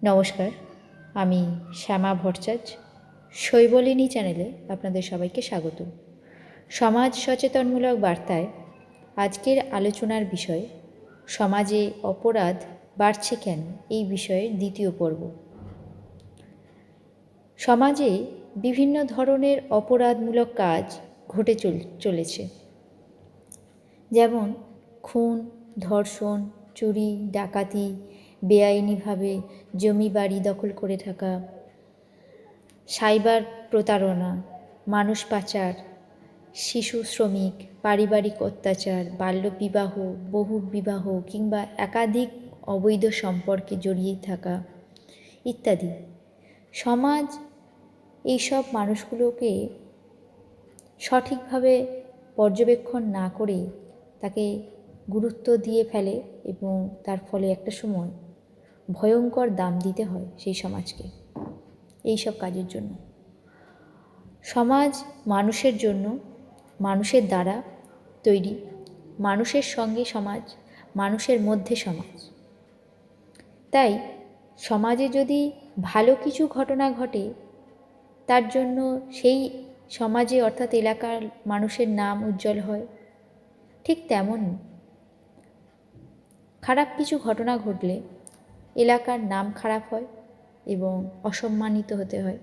নমস্কার, আমি শ্যামা ভট্টাচার্য। শৈবলিনী চ্যানেলে আপনাদের সবাইকে স্বাগত। সমাজ সচেতনমূলক বার্তায় আজকের আলোচনার বিষয় সমাজে অপরাধ বাড়ছে কেন, এই বিষয়ের দ্বিতীয় পর্ব। সমাজে বিভিন্ন ধরনের অপরাধমূলক কাজ ঘটে চলেছে, যেমন খুন, ধর্ষণ, চুরি, ডাকাতি, বেআইনিভাবে জমি বাড়ি দখল করে থাকা, সাইবার প্রতারণা, মানুষ পাচার, শিশু শ্রমিক, পারিবারিক অত্যাচার, বাল্যবিবাহ, বহুবিবাহ কিংবা একাধিক অবৈধ সম্পর্কে জড়িয়ে থাকা ইত্যাদি। সমাজ এইসব মানুষগুলোকে সঠিকভাবে পর্যবেক্ষণ না করে তাকে গুরুত্ব দিয়ে ফেলে এবং তার ফলে একটা সময় ভয়ঙ্কর দাম দিতে হয় সেই সমাজকে এই সব কাজের জন্য। সমাজ মানুষের জন্য, মানুষের দ্বারা তৈরি, মানুষের সঙ্গে সমাজ, মানুষের মধ্যে সমাজ। তাই সমাজে যদি ভালো কিছু ঘটনা ঘটে, তার জন্য সেই সমাজে অর্থাৎ এলাকার মানুষের নাম উজ্জ্বল হয়। ঠিক তেমনই খারাপ কিছু ঘটনা ঘটলে এলাকার নাম খারাপ হয় এবং অসম্মানিত হতে হয়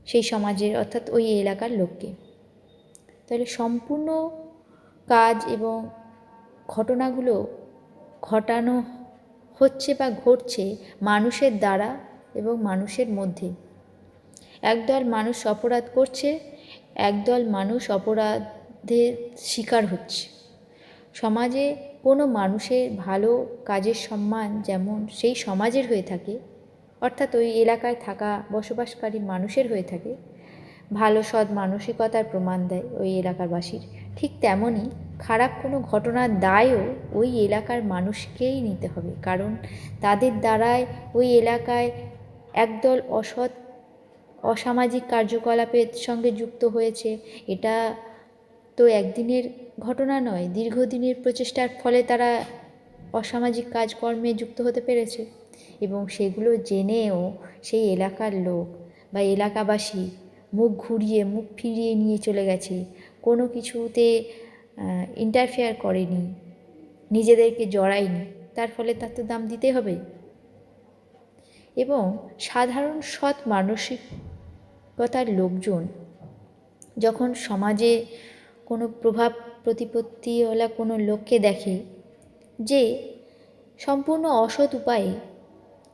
সেই সমাজের অর্থাৎ ওই এলাকার লোককে। তাহলে সম্পূর্ণ কাজ এবং ঘটনাগুলো ঘটানো হচ্ছে বা ঘটছে মানুষের দ্বারা এবং মানুষের মধ্যে। একদল মানুষ অপরাধ করছে, একদল মানুষ অপরাধের শিকার হচ্ছে। সমাজে কোনো মানুষের ভালো কাজের সম্মান যেমন সেই সমাজের হয়ে থাকে, অর্থাৎ ওই এলাকায় থাকা বসবাসকারী মানুষের হয়ে থাকে, ভালো সৎ মানসিকতার প্রমাণ দেয় ওই এলাকারবাসীর, ঠিক তেমনই খারাপ কোনো ঘটনার দায়ও ওই এলাকার মানুষকেই নিতে হবে। কারণ তাদের দ্বারায় ওই এলাকায় একদল অসৎ অসামাজিক কার্যকলাপের সঙ্গে যুক্ত হয়েছে। এটা তো একদিনের ঘটনা নয়, দীর্ঘদিনের প্রচেষ্টার ফলে তারা অসামাজিক কাজকর্মে যুক্ত হতে পেরেছে এবং সেগুলো জেনেও সেই এলাকার লোক বা এলাকাবাসী মুখ ঘুরিয়ে মুখ ফিরিয়ে নিয়ে চলে গেছে, কোনো কিছুতে ইন্টারফেয়ার করেনি, নিজেদেরকে জড়ায়নি। তার ফলে তার তো দাম দিতে হবে। এবং সাধারণ সৎ মানসিকতার লোকজন যখন সমাজে কোনো প্রভাব প্রতিপত্তিওয়ালা কোনো লোককে দেখে যে সম্পূর্ণ অসৎ উপায়ে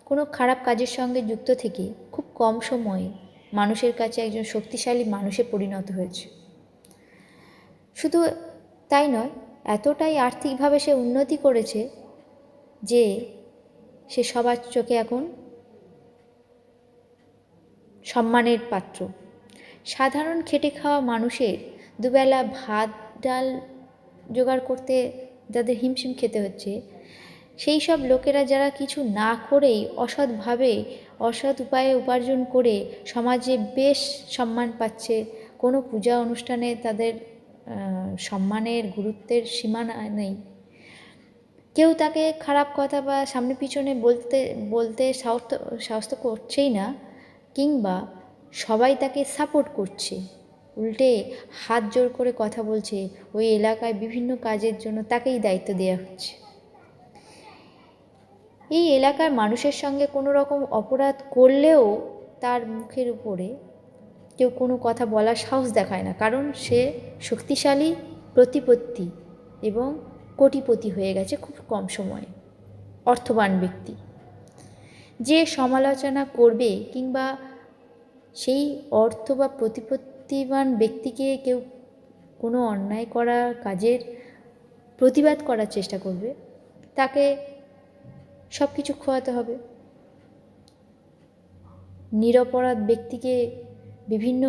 কোনো খারাপ কাজের সঙ্গে যুক্ত থেকে খুব কম সময়ে মানুষের কাছে একজন শক্তিশালী মানুষে পরিণত হয়েছে, শুধু তাই নয়, এতটাই আর্থিকভাবে সে উন্নতি করেছে যে সে সবার চোখে এখন সম্মানের পাত্র। সাধারণ খেটে খাওয়া মানুষের দুবেলা ভাত ডাল জোগাড় করতে যাদের হিমশিম খেতে হচ্ছে, সেই সব লোকেরা যারা কিছু না করেই অসৎভাবে অসৎ উপায়ে উপার্জন করে সমাজে বেশ সম্মান পাচ্ছে, কোনো পূজা অনুষ্ঠানে তাদের সম্মানের গুরুত্বের সীমানা নেই, কেউ তাকে খারাপ কথা বা সামনে পিছনে বলতে সাহস তো করছেই না, কিংবা সবাই তাকে সাপোর্ট করছে, উল্টে হাত জোর করে কথা বলছে, ওই এলাকায় বিভিন্ন কাজের জন্য তাকেই দায়িত্ব দেওয়া হচ্ছে। এই এলাকার মানুষের সঙ্গে কোনো রকম অপরাধ করলেও তার মুখের উপরে কেউ কোনো কথা বলার সাহস দেখায় না, কারণ সে শক্তিশালী, প্রতিপত্তি এবং কোটিপতি হয়ে গেছে খুব কম সময়ে, অর্থবান ব্যক্তি। যে সমালোচনা করবে কিংবা সেই অর্থ বা প্রতিপত্তিবান ব্যক্তিকে কেউ কোনো অন্যায় করা কাজের প্রতিবাদ করার চেষ্টা করবে, তাকে সব কিছু খোয়াতে হবে। নিরপরাধ ব্যক্তিকে বিভিন্ন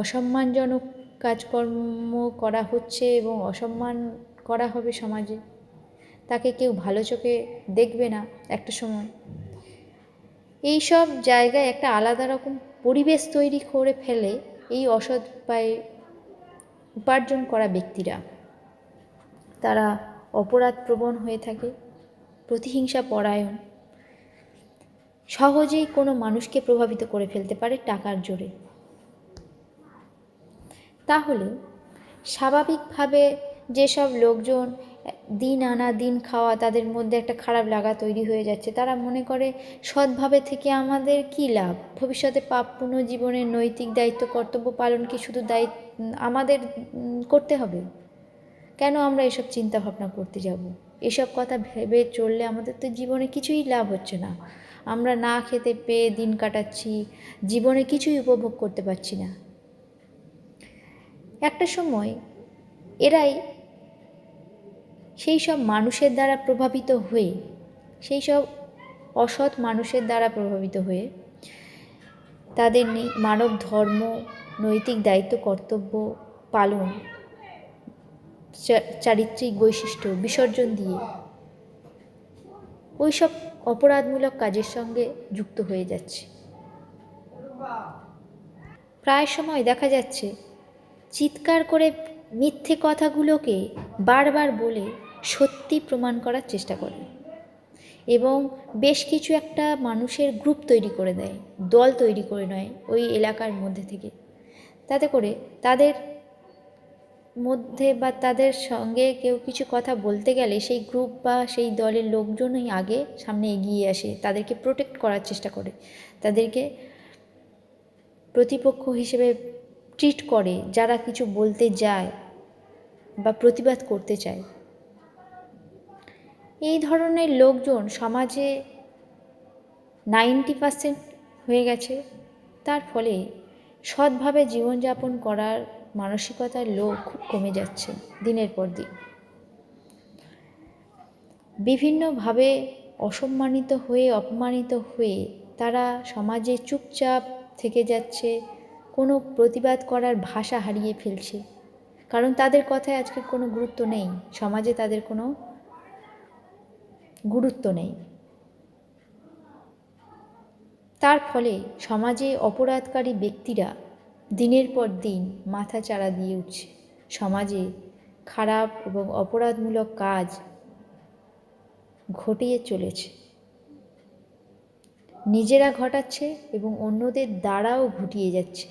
অসম্মানজনক কাজকর্ম করা হচ্ছে এবং অসম্মান করা হবে সমাজে, তাকে কেউ ভালো চোখে দেখবে না একটা সময়। এই সব জায়গায় একটা আলাদা রকম পরিবেশ তৈরি করে ফেলে এই অসৎ উপায়ে উপার্জন করা ব্যক্তিরা। তারা অপরাধপ্রবণ হয়ে থাকে, প্রতিহিংসা পরায়ণ, সহজেই কোনো মানুষকে প্রভাবিত করে ফেলতে পারে টাকার জোরে। তাহলে স্বাভাবিকভাবে যেসব লোকজন দিন আনা দিন খাওয়া তাদের মধ্যে একটা খারাপ লাগা তৈরি হয়ে যাচ্ছে, তারা মনে করে সৎভাবে থেকে আমাদের কী লাভ, ভবিষ্যতে পাপ পুণ্য জীবনের নৈতিক দায়িত্ব কর্তব্য পালন কি শুধু আমাদের করতে হবে? কেন আমরা এসব চিন্তা ভাবনা করতে যাব? এসব কথা ভেবে চললে আমাদের তো জীবনে কিছুই লাভ হচ্ছে না। আমরা না খেতে পেয়ে দিন কাটাচ্ছি, জীবনে কিছুই উপভোগ করতে পারছি না। একটা সময় এরাই সেই সব মানুষের দ্বারা প্রভাবিত হয়ে, সেই সব অসৎ মানুষের দ্বারা প্রভাবিত হয়ে তাদের মানব ধর্ম, নৈতিক দায়িত্ব কর্তব্য পালন, চারিত্রিক বৈশিষ্ট্য বিসর্জন দিয়ে ওই সব অপরাধমূলক কাজের সঙ্গে যুক্ত হয়ে যাচ্ছে। প্রায় সময় দেখা যাচ্ছে চিৎকার করে মিথ্যে কথাগুলোকে বারবার বলে সত্যি প্রমাণ করার চেষ্টা করে এবং বেশ কিছু একটা মানুষের গ্রুপ তৈরি করে দেয়, দল তৈরি করে নেয় ওই এলাকার মধ্যে থেকে। তাতে করে তাদের মধ্যে বা তাদের সঙ্গে কেউ কিছু কথা বলতে গেলে সেই গ্রুপ বা সেই দলের লোকজনই আগে সামনে এগিয়ে আসে, তাদেরকে প্রোটেক্ট করার চেষ্টা করে, তাদেরকে প্রতিপক্ষ হিসেবে ট্রিট করে যারা কিছু বলতে যায় বা প্রতিবাদ করতে চায়। এই ধরনের লোকজন সমাজে 90% হয়ে গেছে। তার ফলে সৎভাবে জীবনযাপন করার মানসিকতার লোক খুব কমে যাচ্ছে দিনের পর দিন। বিভিন্নভাবে অসম্মানিত হয়ে অপমানিত হয়ে তারা সমাজে চুপচাপ থেকে যাচ্ছে, কোনো প্রতিবাদ করার ভাষা হারিয়ে ফেলছে, কারণ তাদের কথায় আজকে কোনো গুরুত্ব নেই, সমাজে তাদের কোনো গুরুত্ব নেই। তার ফলে সমাজে অপরাধকারী ব্যক্তিরা দিনের পর দিন মাথা চাড়া দিয়ে উঠছে, সমাজে খারাপ এবং অপরাধমূলক কাজ ঘটিয়ে চলেছে, নিজেরা ঘটাচ্ছে এবং অন্যদের দ্বারাও ঘটিয়ে যাচ্ছে।